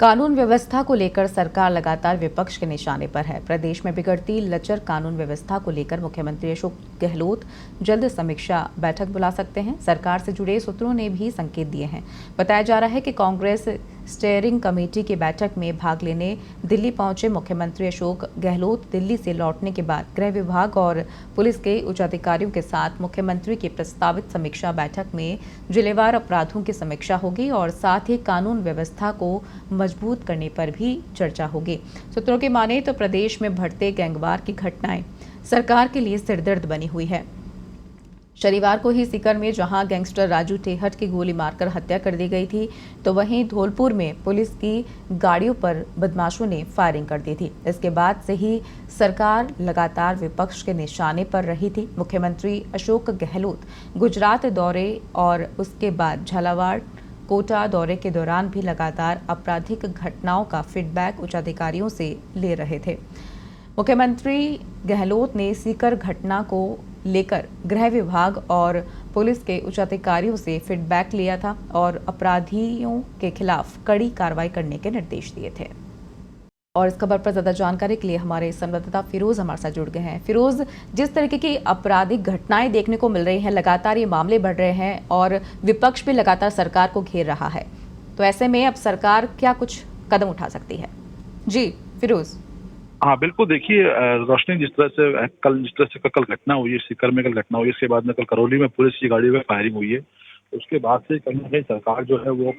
कानून व्यवस्था को लेकर सरकार लगातार विपक्ष के निशाने पर है। प्रदेश में बिगड़ती लचर कानून व्यवस्था को लेकर मुख्यमंत्री अशोक गहलोत जल्द समीक्षा बैठक बुला सकते हैं। सरकार से जुड़े सूत्रों ने भी संकेत दिए हैं। बताया जा रहा है कि कांग्रेस स्टीयरिंग कमेटी की बैठक में भाग लेने दिल्ली पहुंचे मुख्यमंत्री अशोक गहलोत दिल्ली से लौटने के बाद गृह विभाग और पुलिस के उच्च अधिकारियों के साथ मुख्यमंत्री की प्रस्तावित समीक्षा बैठक में जिलेवार अपराधों की समीक्षा होगी और साथ ही कानून व्यवस्था को मजबूत करने पर भी चर्चा होगी। सूत्रों की माने तो प्रदेश में बढ़ते गैंगवार की घटनाएं सरकार के लिए सिरदर्द बनी हुई है। शनिवार को ही सीकर में जहां गैंगस्टर राजू टेहट की गोली मारकर हत्या कर दी गई थी, तो वहीं धौलपुर में पुलिस की गाड़ियों पर बदमाशों ने फायरिंग कर दी थी। इसके बाद से ही सरकार लगातार विपक्ष के निशाने पर रही थी। मुख्यमंत्री अशोक गहलोत गुजरात दौरे और उसके बाद झालावाड़ कोटा दौरे के दौरान भी लगातार आपराधिक घटनाओं का फीडबैक उच्च अधिकारियों से ले रहे थे। मुख्यमंत्री गहलोत ने सीकर घटना को लेकर गृह विभाग और पुलिस के उच्च अधिकारियों से फीडबैक लिया था और अपराधियों के खिलाफ कड़ी कार्रवाई करने के निर्देश दिए थे। और इस खबर पर ज्यादा जानकारी के लिए हमारे संवाददाता फिरोज हमारे साथ जुड़ गए हैं। फिरोज, जिस तरीके की आपराधिक घटनाएं देखने को मिल रही हैं, लगातार ये मामले बढ़ रहे हैं और विपक्ष भी लगातार सरकार को घेर रहा है, तो ऐसे में अब सरकार क्या कुछ कदम उठा सकती है? जी फिरोज। हाँ बिल्कुल, देखिए रोशनी, जिस तरह से कल घटना हुई है, सीकर में कल घटना हुई है, इसके बाद में कल करौली में पुलिस की गाड़ी में फायरिंग हुई है। उसके बाद से कहीं ना कहीं सरकार जो है वो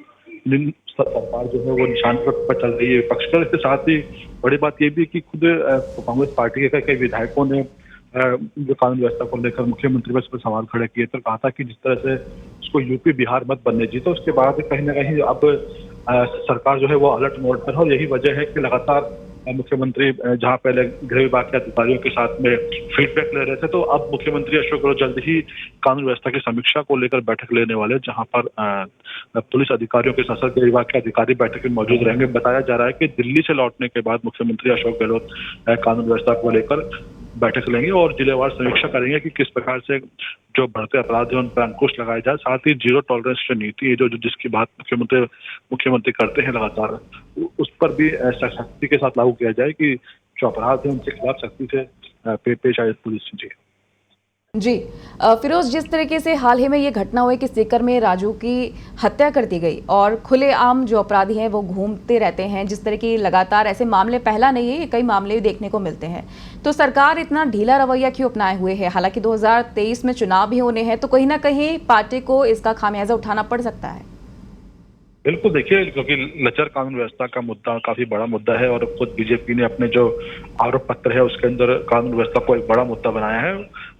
निशान पर चल रही है विपक्ष पर। इसके साथ ही बड़ी बात ये भी कि खुद कांग्रेस पार्टी के कई विधायकों ने जो कानून व्यवस्था को लेकर मुख्यमंत्री पर इस पर सवाल खड़े किए, तो कहा था कि जिस तरह से उसको यूपी बिहार मत बनने दी, तो उसके बाद कहीं ना कहीं अब सरकार जो है वो अलर्ट मोड पर है। और यही वजह है कि लगातार मुख्यमंत्री जहां पहले गृह विभाग के अधिकारियों के साथ में फीडबैक ले रहे थे, तो अब मुख्यमंत्री अशोक गहलोत जल्द ही कानून व्यवस्था की समीक्षा को लेकर बैठक लेने वाले, जहां पर पुलिस अधिकारियों के साथ गृह विभाग के अधिकारी बैठक में मौजूद रहेंगे। बताया जा रहा है कि दिल्ली से लौटने के बाद मुख्यमंत्री अशोक गहलोत कानून व्यवस्था को लेकर बैठक लेंगे और जिलेवार समीक्षा करेंगे कि किस प्रकार से जो बढ़ते अपराध है उन पर अंकुश लगाया जाए। साथ ही जीरो टॉलरेंस जो नीति है, जो जिसकी बात मुख्यमंत्री करते हैं लगातार, उस पर भी सख्ती के साथ लागू किया जाए कि जो अपराध है उनके खिलाफ सख्ती से पेश आए पुलिस। जी फिरोज, जिस तरीके से हाल ही में ये घटना हुई कि सीकर में राजू की हत्या कर दी गई और खुलेआम जो अपराधी हैं वो घूमते रहते हैं, जिस तरह की लगातार ऐसे मामले पहला नहीं है, ये कई मामले देखने को मिलते हैं, तो सरकार इतना ढीला रवैया क्यों अपनाए हुए है? हालांकि 2023 में चुनाव भी होने हैं, तो कहीं ना कहीं पार्टी को इसका खामियाजा उठाना पड़ सकता है। बिल्कुल, देखिए, क्योंकि लचर कानून व्यवस्था का मुद्दा काफी बड़ा मुद्दा है और खुद बीजेपी ने अपने जो आरोप पत्र है उसके अंदर कानून व्यवस्था को एक बड़ा मुद्दा बनाया है।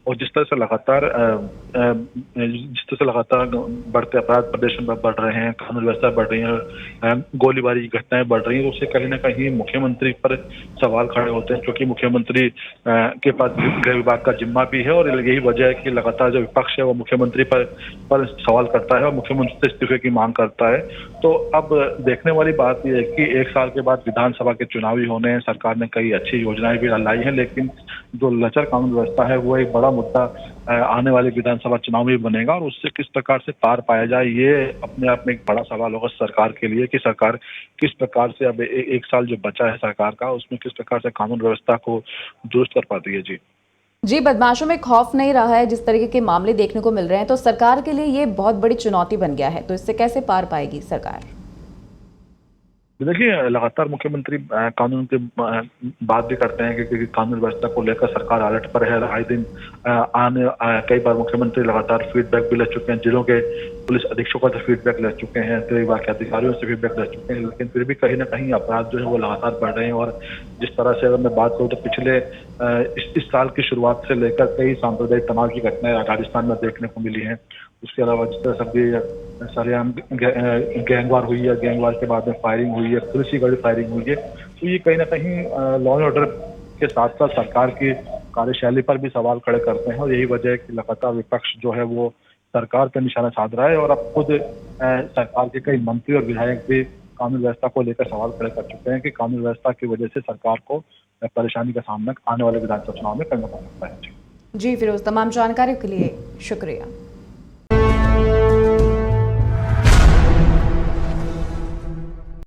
और जिस तरह से लगातार बढ़ते अपराध प्रदेश में बढ़ रहे हैं, कानून व्यवस्था बढ़ रही है, गोलीबारी की घटनाएं बढ़ रही हैं, उससे कहीं ना कहीं मुख्यमंत्री पर सवाल खड़े होते हैं, क्योंकि मुख्यमंत्री के पास गृह विभाग का जिम्मा भी है। और यही वजह है कि लगातार जो विपक्ष है वो मुख्यमंत्री पर सवाल करता है और मुख्यमंत्री से इस्तीफे की मांग करता है। तो अब देखने वाली बात यह है कि 1 साल के बाद विधानसभा के चुनाव भी होने हैं। सरकार ने कई अच्छी योजनाएं भी लाई हैं, लेकिन जो लचर कानून व्यवस्था है वो एक बड़ा मुद्दा आने वाले विधानसभा चुनाव में बनेगा और उससे किस प्रकार से पार पाया जाए, ये अपने आप में एक बड़ा सवाल होगा सरकार के लिए कि सरकार किस प्रकार से अब 1 साल जो बचा है सरकार का, उसमें किस प्रकार से कानून व्यवस्था को दुरुस्त कर पाती है। जी, बदमाशों में खौफ नहीं रहा है, जिस तरीके के मामले देखने को मिल रहे हैं, तो सरकार के लिए ये बहुत बड़ी चुनौती बन गया है, तो इससे कैसे पार पाएगी सरकार? देखिए, लगातार मुख्यमंत्री कानून की बात भी करते हैं कि कानून व्यवस्था को लेकर सरकार अलर्ट पर है। आए दिन कई बार मुख्यमंत्री लगातार फीडबैक भी ले चुके हैं, जिलों के पुलिस अधीक्षकों से फीडबैक ले चुके हैं, गृह विभाग के अधिकारियों से फीडबैक ले चुके हैं, लेकिन फिर भी कहीं ना कहीं अपराध जो है वो लगातार बढ़ रहे हैं। और जिस तरह से अगर मैं बात करूँ तो पिछले इस साल की शुरुआत से लेकर कई सांप्रदायिक तनाव की घटनाएं राजस्थान में देखने को मिली हैं। उसके अलावा जिस तरह से सरेआम गैंगवार हुई है, गैंगवार के बाद में फायरिंग हुई है, पुलिस की गाड़ी फायरिंग हुई है, तो ये कहीं ना कहीं लॉ एंड ऑर्डर के साथ साथ सरकार की कार्यशैली पर भी सवाल खड़े करते हैं। और यही वजह है कि लगातार विपक्ष जो है वो सरकार पर निशाना साध रहा है और अब खुद सरकार के कई मंत्री और विधायक भी कानून व्यवस्था को लेकर सवाल खड़े कर चुके हैं कि कानून व्यवस्था की वजह से सरकार को परेशानी का सामना आने वाले विधानसभा चुनाव में करना पड़ सकता है। जी फिरोज, तमाम जानकारी के लिए शुक्रिया।